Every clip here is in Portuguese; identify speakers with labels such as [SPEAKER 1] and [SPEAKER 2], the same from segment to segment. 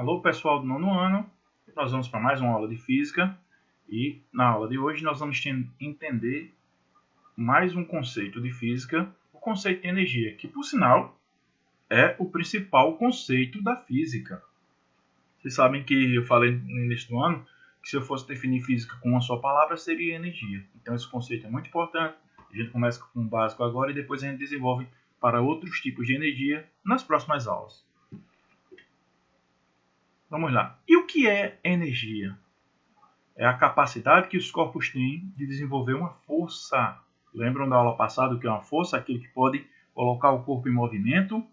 [SPEAKER 1] Alô pessoal do nono ano, nós vamos para mais uma aula de física e na aula de hoje nós vamos entender mais um conceito de física, o conceito de energia, que por sinal é o principal conceito da física. Vocês sabem que eu falei no início do ano que se eu fosse definir física com uma só palavra seria energia. Então esse conceito é muito importante, a gente começa com o básico agora e depois a gente desenvolve para outros tipos de energia nas próximas aulas. Vamos lá. E o que é energia? É a capacidade que os corpos têm de desenvolver uma força. Lembram da aula passada o que é uma força? Aquilo que pode colocar o corpo em movimento.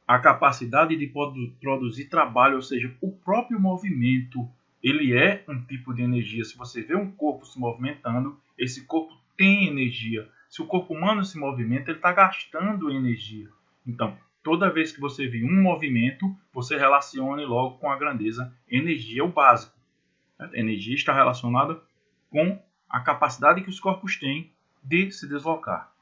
[SPEAKER 1] A capacidade de produzir trabalho, ou seja, o próprio movimento, ele é um tipo de energia. Se você vê um corpo se movimentando, esse corpo tem energia. Se o corpo humano se movimenta, ele está gastando energia. Então, toda vez que você vê um movimento, você relacione logo com a grandeza. Energia é o básico. A energia está relacionada com a capacidade que os corpos têm de se deslocar.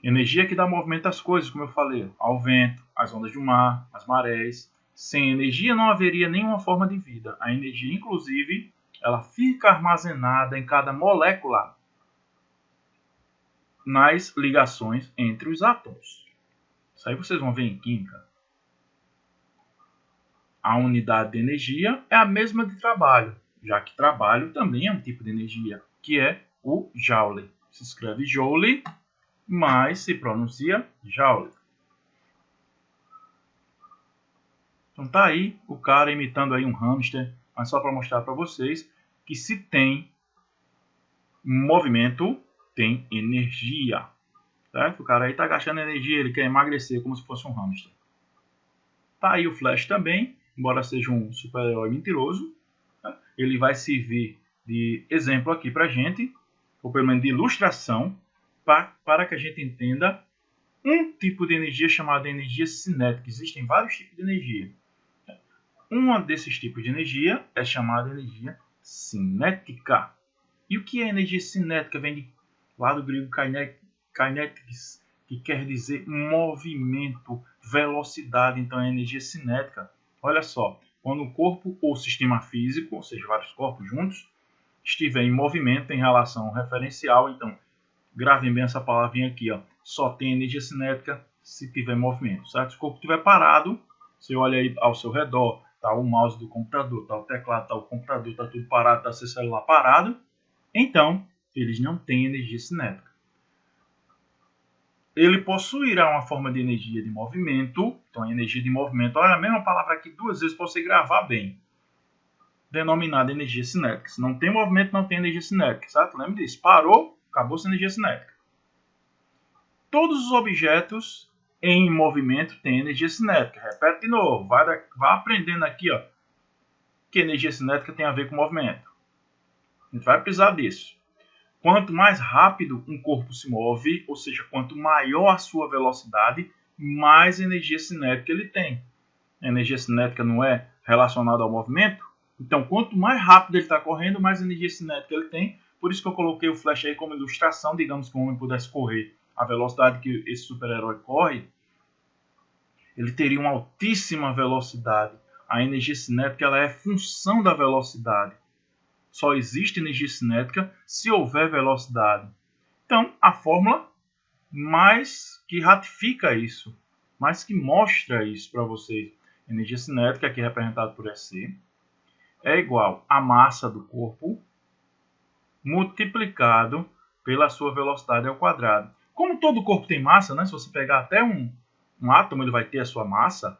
[SPEAKER 1] Energia que dá movimento às coisas, como eu falei, ao vento, às ondas do mar, às marés. Sem energia não haveria nenhuma forma de vida. A energia, inclusive, ela fica armazenada em cada molécula nas ligações entre os átomos. Isso aí vocês vão ver em química. A unidade de energia é a mesma de trabalho, já que trabalho também é um tipo de energia, que é o Joule. Se escreve Joule, mas se pronuncia Joule. Então tá aí o cara imitando aí um hamster, mas só para mostrar para vocês que se tem movimento, tem energia. Certo? O cara aí está gastando energia, ele quer emagrecer como se fosse um hamster. Tá aí o Flash também, embora seja um super-herói mentiroso. Tá? Ele vai servir de exemplo aqui para a gente, ou pelo menos de ilustração, para que a gente entenda um tipo de energia chamada energia cinética. Existem vários tipos de energia. Um desses tipos de energia é chamada energia cinética. E o que é energia cinética? Vem lá do grego kinetics, que quer dizer movimento, velocidade. Então é energia cinética. Olha só, quando o corpo ou sistema físico, ou seja, vários corpos juntos, estiver em movimento em relação ao referencial, então gravem bem essa palavrinha aqui, ó, só tem energia cinética se tiver movimento, certo? Se o corpo estiver parado, você olha aí ao seu redor, tá o mouse do computador, tá o teclado, tá o computador, tá tudo parado, tá seu celular parado, então eles não têm energia cinética. Ele possuirá uma forma de energia de movimento, então a energia de movimento, olha a mesma palavra aqui duas vezes para você gravar bem, denominada energia cinética. Se não tem movimento, não tem energia cinética, certo? Lembre disso, parou, acabou sua energia cinética. Todos os objetos em movimento têm energia cinética. Repete de novo, vai aprendendo aqui, ó, que energia cinética tem a ver com movimento. A gente vai precisar disso. Quanto mais rápido um corpo se move, ou seja, quanto maior a sua velocidade, mais energia cinética ele tem. A energia cinética não é relacionada ao movimento? Então, quanto mais rápido ele está correndo, mais energia cinética ele tem. Por isso que eu coloquei o Flash aí como ilustração. Digamos que o homem pudesse correr a velocidade que esse super-herói corre, ele teria uma altíssima velocidade. A energia cinética ela é função da velocidade. Só existe energia cinética se houver velocidade. Então, a fórmula mais que ratifica isso, mais que mostra isso para vocês. Energia cinética, aqui representada por EC, é igual à massa do corpo multiplicado pela sua velocidade ao quadrado. Como todo corpo tem massa, né? Se você pegar até um átomo, ele vai ter a sua massa,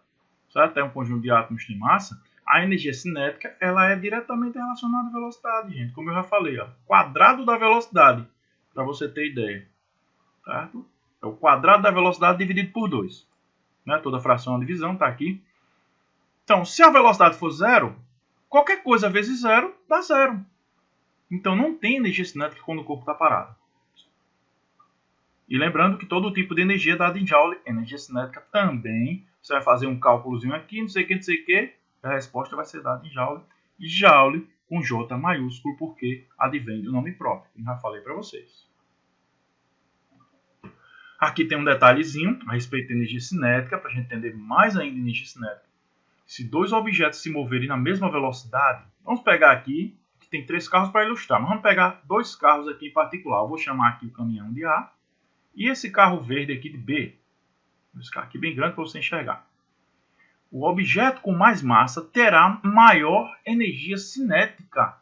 [SPEAKER 1] certo? Até um conjunto de átomos tem massa. A energia cinética ela é diretamente relacionada à velocidade, gente. Como eu já falei, ó, quadrado da velocidade, para você ter ideia. Certo? É o quadrado da velocidade dividido por 2. Né? Toda fração é uma divisão, está aqui. Então, se a velocidade for zero, qualquer coisa vezes zero dá zero. Então, não tem energia cinética quando o corpo está parado. E lembrando que todo tipo de energia é dada em Joule, energia cinética também. Você vai fazer um cálculozinho aqui, não sei o que, não sei o que. A resposta vai ser dada em Joule. E Joule com J maiúsculo, porque advém do nome próprio, como já falei para vocês. Aqui tem um detalhezinho a respeito da energia cinética, para a gente entender mais ainda a energia cinética. Se dois objetos se moverem na mesma velocidade, vamos pegar aqui, que tem 3 carros para ilustrar, mas vamos pegar 2 carros aqui em particular. Eu vou chamar aqui o caminhão de A e esse carro verde aqui de B. Vou ficar aqui bem grande para você enxergar. O objeto com mais massa terá maior energia cinética.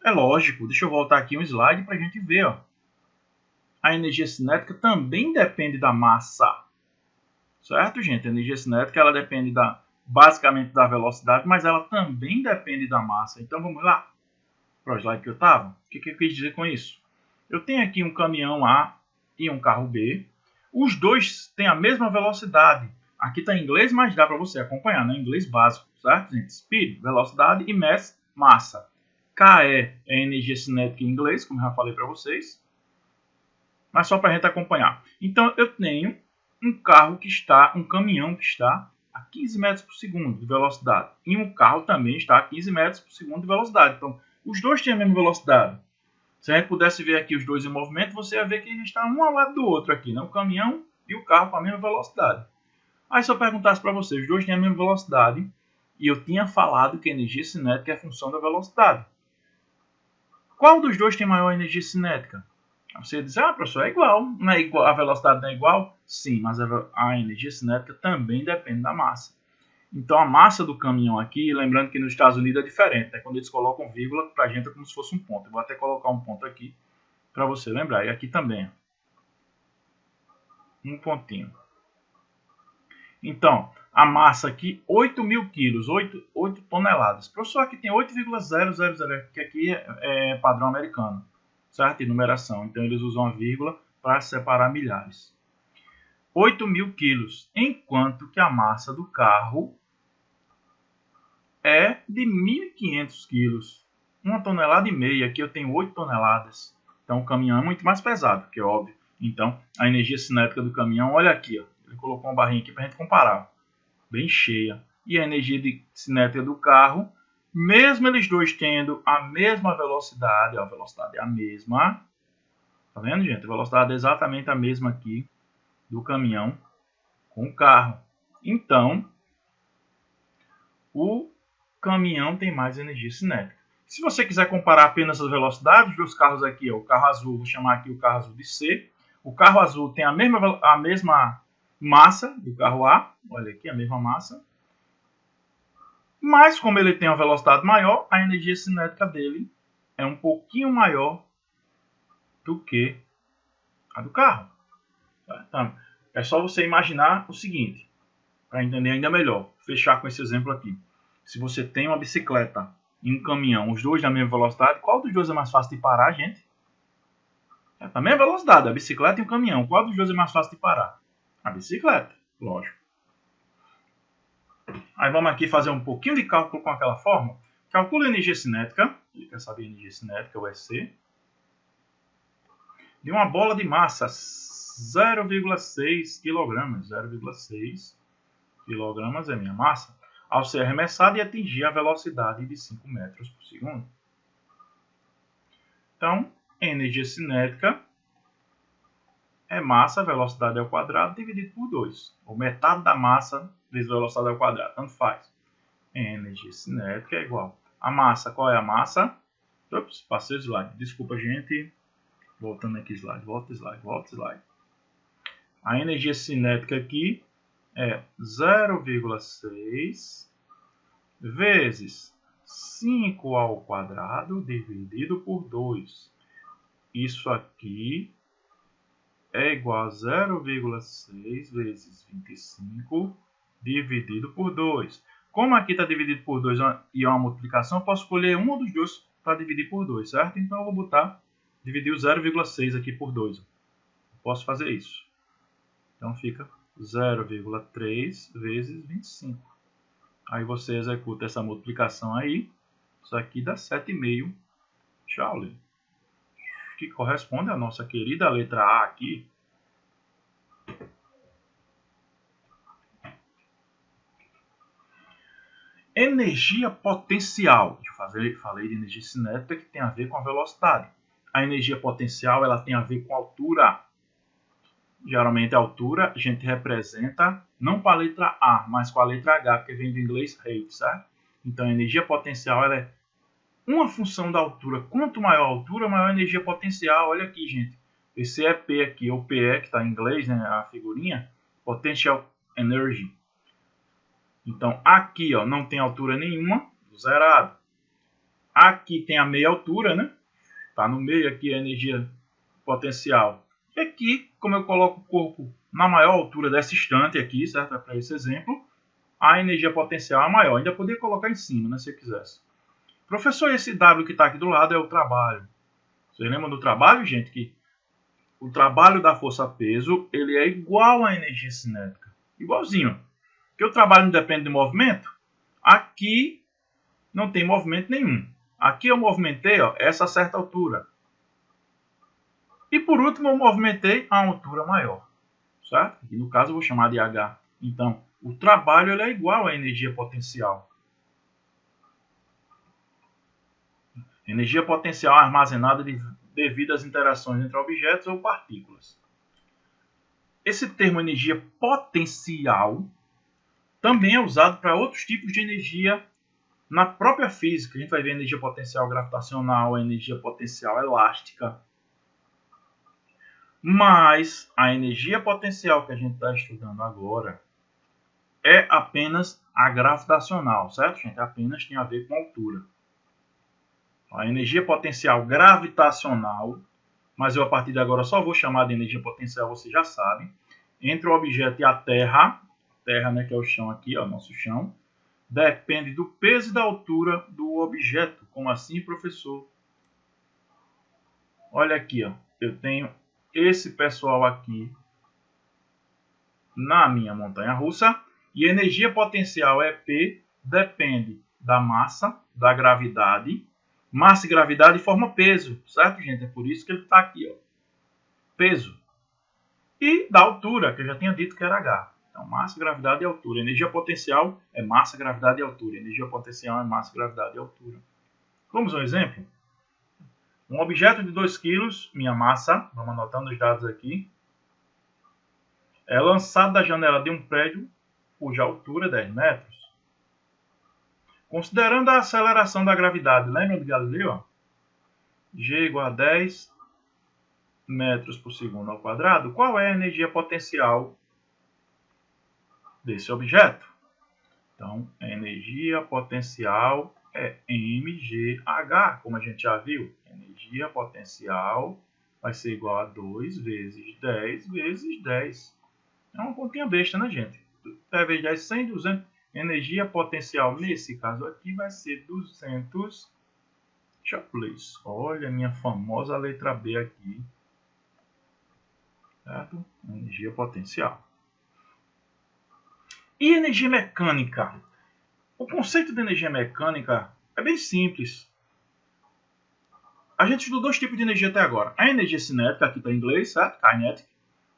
[SPEAKER 1] É lógico, deixa eu voltar aqui um slide para a gente ver. Ó. A energia cinética também depende da massa. Certo, gente? A energia cinética ela depende basicamente da velocidade, mas ela também depende da massa. Então vamos lá para o slide que eu estava. O que eu quis dizer com isso? Eu tenho aqui um caminhão A e um carro B. Os dois têm a mesma velocidade. Aqui está em inglês, mas dá para você acompanhar, né? Em inglês básico, certo, gente? Speed, velocidade, e mass, massa. KE é energia cinética em inglês, como eu já falei para vocês. Mas só para a gente acompanhar. Então, eu tenho um caminhão que está a 15 metros por segundo de velocidade. E um carro também está a 15 metros por segundo de velocidade. Então, os dois têm a mesma velocidade. Se a gente pudesse ver aqui os dois em movimento, você ia ver que eles estão um ao lado do outro aqui, né? O caminhão e o carro com a mesma velocidade. Aí se eu perguntasse para vocês, os dois têm a mesma velocidade, e eu tinha falado que a energia cinética é função da velocidade. Qual dos dois tem maior energia cinética? Você diz, professor, é igual. Não é igual, a velocidade não é igual? Sim, mas a energia cinética também depende da massa. Então a massa do caminhão aqui, lembrando que nos Estados Unidos é diferente, né? Quando eles colocam vírgula, para a gente é como se fosse um ponto. Eu vou até colocar um ponto aqui para você lembrar. E aqui também. Um pontinho. Então, a massa aqui, 8.000 quilos, 8 toneladas. Professor, aqui tem 8,000, que aqui é padrão americano, certo? E numeração. Então, eles usam a vírgula para separar milhares. 8.000 quilos, enquanto que a massa do carro é de 1.500 quilos. 1,5 tonelada. Aqui eu tenho 8 toneladas. Então, o caminhão é muito mais pesado, que é óbvio. Então, a energia cinética do caminhão, olha aqui, ó. Ele colocou uma barrinha aqui para a gente comparar. Bem cheia. E a energia cinética do carro, mesmo eles dois tendo a mesma velocidade, a velocidade é a mesma. Tá vendo, gente? A velocidade é exatamente a mesma aqui do caminhão com o carro. Então, o caminhão tem mais energia cinética. Se você quiser comparar apenas as velocidades dos carros aqui, ó, o carro azul, vou chamar aqui o carro azul de C. O carro azul tem a mesma massa do carro A, olha aqui a mesma massa, mas como ele tem uma velocidade maior, a energia cinética dele é um pouquinho maior do que a do carro. Então, é só você imaginar o seguinte, para entender ainda melhor, fechar com esse exemplo aqui. Se você tem uma bicicleta e um caminhão, os dois na mesma velocidade, qual dos dois é mais fácil de parar, gente? É a mesma velocidade, a bicicleta e o caminhão, qual dos dois é mais fácil de parar? A bicicleta, lógico. Aí vamos aqui fazer um pouquinho de cálculo com aquela fórmula. Calcula a energia cinética, ele quer saber a energia cinética, o EC, de uma bola de massa 0,6 kg. 0,6 kg é minha massa, ao ser arremessada e atingir a velocidade de 5 metros por segundo. Então, energia cinética é massa, velocidade ao quadrado, dividido por 2. Ou metade da massa vezes velocidade ao quadrado. Tanto faz. Energia cinética é igual. A massa, qual é a massa? Ops, passei o slide. Desculpa, gente. Voltando aqui, slide. Volta, slide. A energia cinética aqui é 0,6 vezes 5 ao quadrado dividido por 2. Isso aqui é igual a 0,6 vezes 25 dividido por 2. Como aqui está dividido por 2 e é uma multiplicação, eu posso escolher um dos dois para dividir por 2, certo? Então eu vou dividir o 0,6 aqui por 2. Posso fazer isso. Então fica 0,3 vezes 25. Aí você executa essa multiplicação aí. Isso aqui dá 7,5 Joule, que corresponde à nossa querida letra A aqui. Energia potencial. Eu falei de energia cinética que tem a ver com a velocidade. A energia potencial ela tem a ver com a altura. Geralmente a altura a gente representa não com a letra A, mas com a letra H, porque vem do inglês rate, certo? Então a energia potencial ela é uma função da altura. Quanto maior a altura, maior a energia potencial. Olha aqui, gente. Esse EP aqui, ou PE, que está em inglês, né, a figurinha, Potential Energy. Então aqui ó, não tem altura nenhuma, zerado. Aqui tem a meia altura, né? Tá no meio aqui a energia potencial. E aqui, como eu coloco o corpo na maior altura dessa estante aqui, certo? É para esse exemplo, a energia potencial é maior. Ainda poderia colocar em cima, né, se eu quisesse. Professor, esse W que está aqui do lado é o trabalho. Vocês lembram do trabalho, gente? Que o trabalho da força-peso ele é igual à energia cinética. Igualzinho. Porque o trabalho não depende de movimento. Aqui não tem movimento nenhum. Aqui eu movimentei ó, essa certa altura. E por último eu movimentei a altura maior. Certo? E no caso eu vou chamar de H. Então, o trabalho ele é igual à energia potencial. Energia potencial armazenada devido às interações entre objetos ou partículas. Esse termo energia potencial também é usado para outros tipos de energia na própria física. A gente vai ver energia potencial gravitacional, energia potencial elástica. Mas a energia potencial que a gente está estudando agora é apenas a gravitacional, certo, gente? Apenas tem a ver com altura. A energia potencial gravitacional, mas eu a partir de agora só vou chamar de energia potencial, vocês já sabem, entre o objeto e a Terra, né, que é o chão aqui, ó, nosso chão, depende do peso e da altura do objeto. Como assim, professor? Olha aqui, ó, eu tenho esse pessoal aqui na minha montanha-russa e a energia potencial EP depende da massa, da gravidade. Massa e gravidade formam peso, certo, gente? É por isso que ele está aqui, ó. Peso. E da altura, que eu já tinha dito que era H. Então, massa, gravidade e altura. Energia potencial é massa, gravidade e altura. Energia potencial é massa, gravidade e altura. Vamos a um exemplo? Um objeto de 2 kg, minha massa, vamos anotando os dados aqui, é lançado da janela de um prédio cuja altura é 10 metros. Considerando a aceleração da gravidade, lembra de Galileu? G igual a 10 metros por segundo ao quadrado. Qual é a energia potencial desse objeto? Então, a energia potencial é mgh, como a gente já viu. Energia potencial vai ser igual a 2 vezes 10 vezes 10. É uma continha besta, né, gente? 10 vezes 10, 100, 200. Energia potencial, nesse caso aqui, vai ser 200 joules. Olha a minha famosa letra B aqui. Certo? Energia potencial. E energia mecânica? O conceito de energia mecânica é bem simples. A gente estudou 2 tipos de energia até agora. A energia cinética, aqui está em inglês, certo? Kinetic.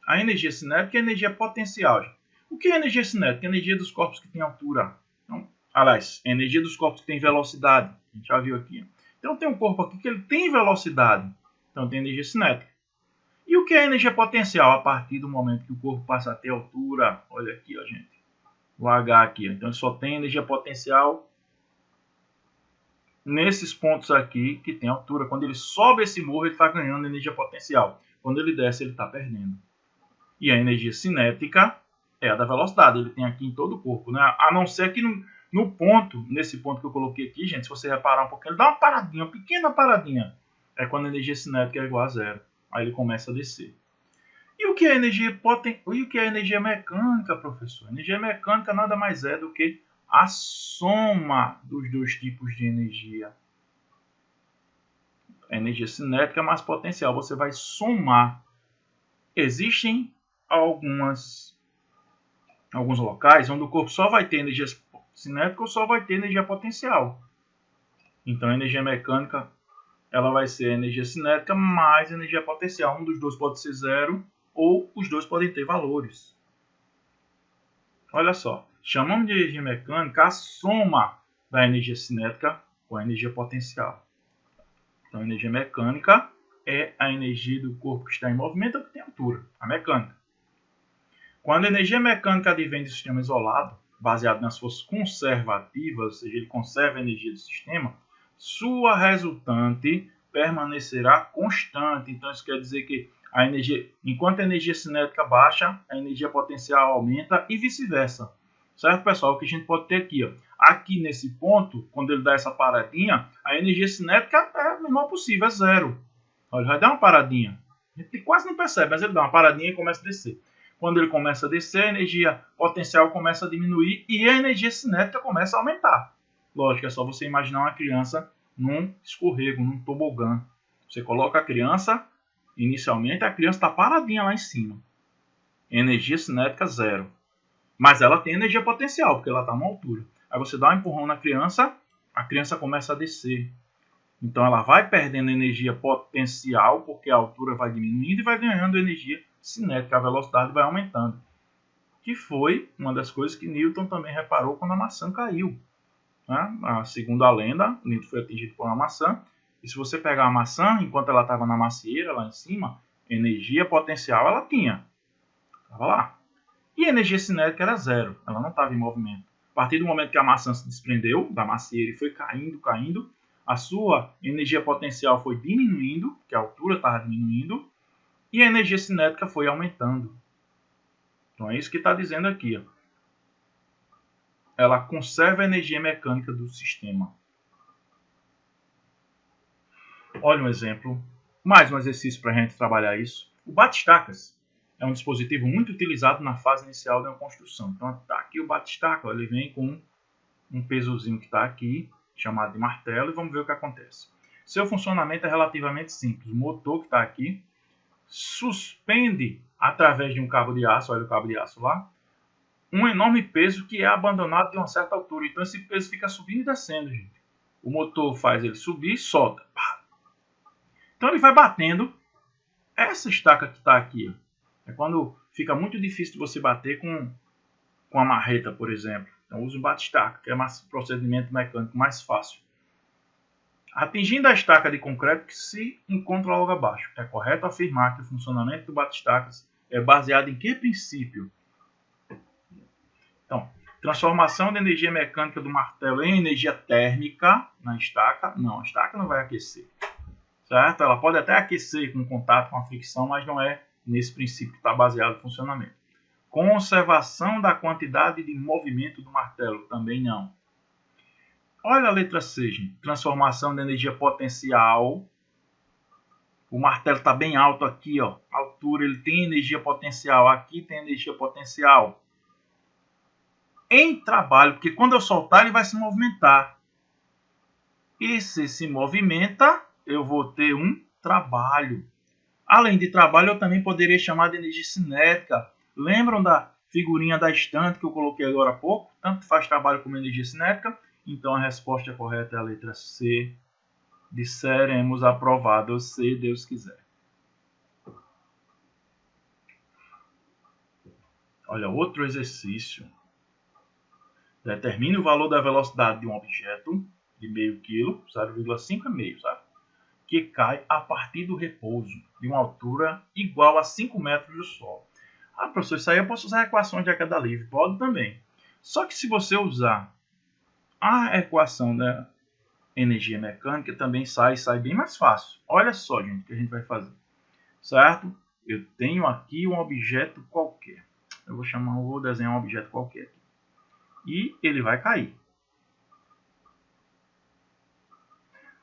[SPEAKER 1] A energia cinética e a energia potencial. O que é energia cinética? A energia dos corpos que têm altura. Então, aliás, a energia dos corpos que têm velocidade. A gente já viu aqui. Então tem um corpo aqui que ele tem velocidade. Então tem energia cinética. E o que é energia potencial? A partir do momento que o corpo passa a ter altura. Olha aqui, ó, gente. O H aqui. Ó. Então ele só tem energia potencial nesses pontos aqui que tem altura. Quando ele sobe esse morro, ele está ganhando energia potencial. Quando ele desce, ele está perdendo. E a energia cinética é a da velocidade. Ele tem aqui em todo o corpo, né? A não ser que no ponto, nesse ponto que eu coloquei aqui, gente, se você reparar um pouquinho, ele dá uma paradinha, uma pequena paradinha. É quando a energia cinética é igual a zero. Aí ele começa a descer. E o que é energia E o que é energia mecânica, professor? Energia mecânica nada mais é do que a soma dos 2 tipos de energia. A energia cinética mais potencial. Você vai somar. Existem alguns locais onde o corpo só vai ter energia cinética ou só vai ter energia potencial. Então a energia mecânica ela vai ser energia cinética mais energia potencial. Um dos dois pode ser zero ou os dois podem ter valores. Olha só, chamamos de energia mecânica a soma da energia cinética com a energia potencial. Então a energia mecânica é a energia do corpo que está em movimento ou que tem altura, a mecânica. Quando a energia mecânica advém do sistema isolado, baseado nas forças conservativas, ou seja, ele conserva a energia do sistema, sua resultante permanecerá constante. Então, isso quer dizer que a energia, enquanto a energia cinética baixa, a energia potencial aumenta e vice-versa. Certo, pessoal? O que a gente pode ter aqui, ó. Aqui nesse ponto, quando ele dá essa paradinha, a energia cinética é a menor possível, é zero. Olha, vai dar uma paradinha. A gente quase não percebe, mas ele dá uma paradinha e começa a descer. Quando ele começa a descer, a energia potencial começa a diminuir e a energia cinética começa a aumentar. Lógico, é só você imaginar uma criança num escorrego, num tobogã. Você coloca a criança, inicialmente a criança está paradinha lá em cima. Energia cinética zero. Mas ela tem energia potencial, porque ela está numa altura. Aí você dá um empurrão na criança, a criança começa a descer. Então ela vai perdendo energia potencial, porque a altura vai diminuindo e vai ganhando energia cinética, a velocidade vai aumentando. Que foi uma das coisas que Newton também reparou quando a maçã caiu. Né? Segundo a lenda, Newton foi atingido por uma maçã. E se você pegar a maçã, enquanto ela estava na macieira, lá em cima, energia potencial ela tinha. Estava lá. E a energia cinética era zero, ela não estava em movimento. A partir do momento que a maçã se desprendeu da macieira e foi caindo, a sua energia potencial foi diminuindo, porque a altura estava diminuindo, e a energia cinética foi aumentando. Então é isso que está dizendo aqui. Ó. Ela conserva a energia mecânica do sistema. Olha um exemplo, mais um exercício para a gente trabalhar isso. O bate-estacas é um dispositivo muito utilizado na fase inicial de uma construção. Então está aqui o bate-estaca, ele vem com um pesozinho que está aqui, chamado de martelo, e vamos ver o que acontece. Seu funcionamento é relativamente simples. O motor que está aqui suspende, através de um cabo de aço, olha o cabo de aço lá, um enorme peso que é abandonado de uma certa altura. Então esse peso fica subindo e descendo, gente. O motor faz ele subir e solta. Então ele vai batendo. Essa estaca que está aqui, ó, é quando fica muito difícil de você bater com a marreta, por exemplo. Então usa o bate-estaca, que é um procedimento mecânico mais fácil. Atingindo a estaca de concreto que se encontra logo abaixo. É correto afirmar que o funcionamento do bate-estacas é baseado em que princípio? Então, transformação da energia mecânica do martelo em energia térmica na estaca. Não, a estaca não vai aquecer. Certo? Ela pode até aquecer com contato com a fricção, mas não é nesse princípio que está baseado o funcionamento. Conservação da quantidade de movimento do martelo. Também não. Olha a letra C, gente. Transformação de energia potencial. O martelo está bem alto aqui, ó. A altura, ele tem energia potencial. Aqui tem energia potencial. Em trabalho, porque quando eu soltar, ele vai se movimentar. E se movimenta, eu vou ter um trabalho. Além de trabalho, eu também poderia chamar de energia cinética. Lembram da figurinha da estante que eu coloquei agora há pouco? Tanto faz trabalho como energia cinética. Então a resposta correta é a letra C. Disseremos aprovado, se Deus quiser. Olha, outro exercício. Determine o valor da velocidade de um objeto de meio quilo, 0,5 é meio, sabe? Que cai a partir do repouso, de uma altura igual a 5 metros do solo. Ah, professor, isso aí eu posso usar a equação de queda livre? Pode também. Só que se você usar a equação da energia mecânica, também sai bem mais fácil. Olha só, gente, o que a gente vai fazer. Certo? Eu tenho aqui um objeto qualquer. Eu vou desenhar um objeto qualquer aqui. E ele vai cair.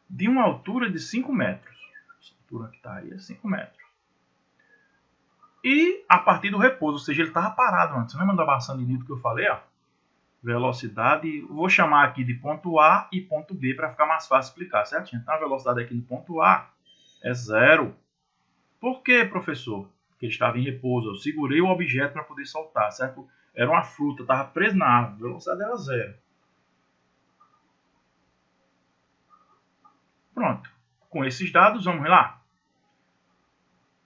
[SPEAKER 1] De uma altura de 5 metros. Essa altura que está aí é 5 metros. E a partir do repouso, ou seja, ele estava parado antes. Você lembra da maçã de Newton que eu falei? Ó? Velocidade, vou chamar aqui de ponto A e ponto B para ficar mais fácil explicar, certo? Então a velocidade aqui no ponto A é 0. Por quê, professor? Porque ele estava em repouso. Eu segurei o objeto para poder soltar, certo? Era uma fruta, estava preso na árvore, a velocidade era 0. Pronto. Com esses dados, vamos lá.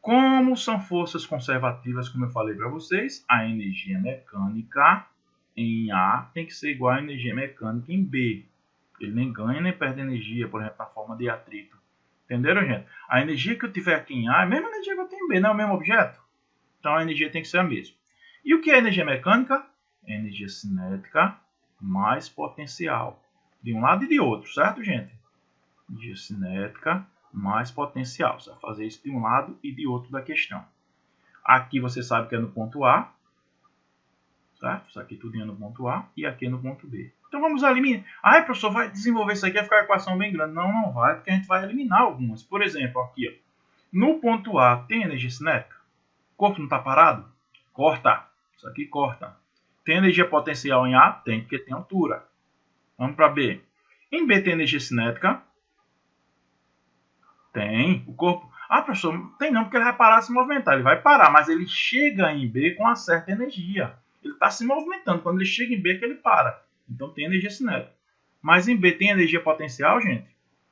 [SPEAKER 1] Como são forças conservativas, como eu falei para vocês, a energia mecânica em A tem que ser igual à energia mecânica em B. Ele nem ganha nem perde energia, por exemplo, na forma de atrito. Entenderam, gente? A energia que eu tiver aqui em A é a mesma energia que eu tenho em B, não é o mesmo objeto? Então a energia tem que ser a mesma. E o que é energia mecânica? Energia cinética mais potencial. De um lado e de outro, certo, gente? Energia cinética mais potencial. Você vai fazer isso de um lado e de outro da questão. Aqui você sabe que é no ponto A. Certo? Isso aqui tudo é no ponto A e aqui é no ponto B. Então vamos eliminar. Ah, professor, vai desenvolver isso aqui, vai ficar uma equação bem grande. Não, não vai, porque a gente vai eliminar algumas. Por exemplo, aqui, ó, no ponto A tem energia cinética? O corpo não está parado? Corta. Isso aqui corta. Tem energia potencial em A? Tem, porque tem altura. Vamos para B. Em B tem energia cinética? Tem. O corpo... Ah, professor, tem não, porque ele vai parar de se movimentar. Ele vai parar, mas ele chega em B com uma certa energia. Ele está se movimentando. Quando ele chega em B, que ele para. Então tem energia cinética. Mas em B tem energia potencial, gente?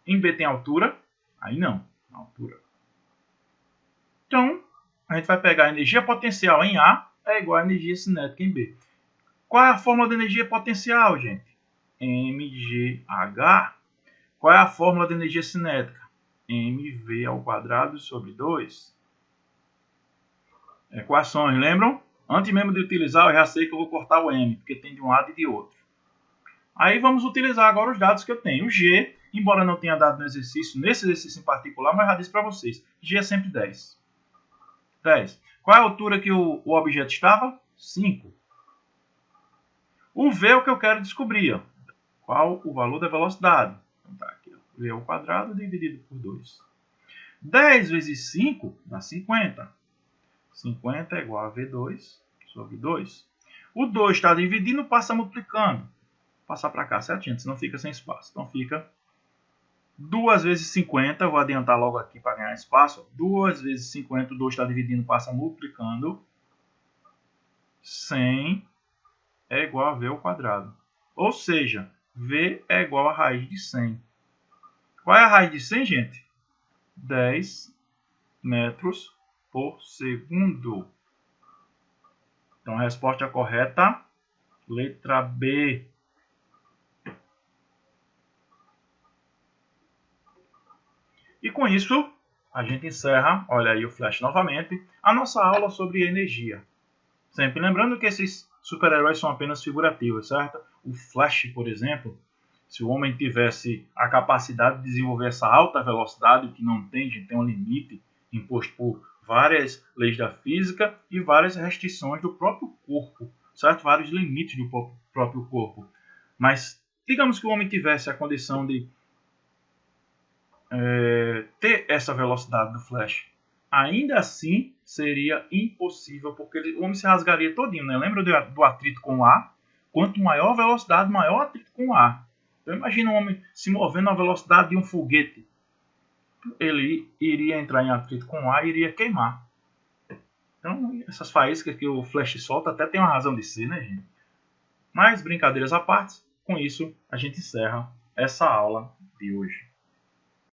[SPEAKER 1] Em B tem altura? Aí não. Altura. Então, a gente vai pegar a energia potencial em A é igual a energia cinética em B. Qual é a fórmula da energia potencial, gente? mgh. Qual é a fórmula da energia cinética? mv ao quadrado sobre 2. Equações, lembram? Antes mesmo de utilizar, eu já sei que eu vou cortar o m, porque tem de um lado e de outro. Aí vamos utilizar agora os dados que eu tenho. O g, embora não tenha dado no exercício, nesse exercício em particular, mas já disse para vocês. G é sempre 10. 10. Qual é a altura que o objeto estava? 5. O v é o que eu quero descobrir. Ó. Qual o valor da velocidade? Então tá aqui. Ó. V ao quadrado dividido por 2. 10 vezes 5 dá 50. 50 é igual a V2 sobre 2. O 2 está dividindo, passa multiplicando. Passar para cá, certo, gente? Senão fica sem espaço. Então fica 2 vezes 50. Vou adiantar logo aqui para ganhar espaço. 2 vezes 50, o 2 está dividindo, passa multiplicando. 100 é igual a V ao quadrado. Ou seja, V é igual a raiz de 100. Qual é a raiz de 100, gente? 10 metros por segundo. Então a resposta correta, letra B. E com isso, a gente encerra, olha aí o flash novamente, a nossa aula sobre energia. Sempre lembrando que esses super-heróis são apenas figurativos, certo? O Flash, por exemplo, se o homem tivesse a capacidade de desenvolver essa alta velocidade, que não tem, gente, tem um limite imposto por várias leis da física e várias restrições do próprio corpo, certo? Vários limites do próprio corpo. Mas digamos que o homem tivesse a condição de ter essa velocidade do Flash. Ainda assim, seria impossível, porque o homem se rasgaria todinho, né? Lembra do atrito com o ar? Quanto maior a velocidade, maior o atrito com o ar. Então imagina um homem se movendo à velocidade de um foguete. Ele iria entrar em atrito com o ar e iria queimar. Então, essas faíscas que o Flash solta até tem uma razão de ser, né, gente? Mas, brincadeiras à parte, com isso, a gente encerra essa aula de hoje.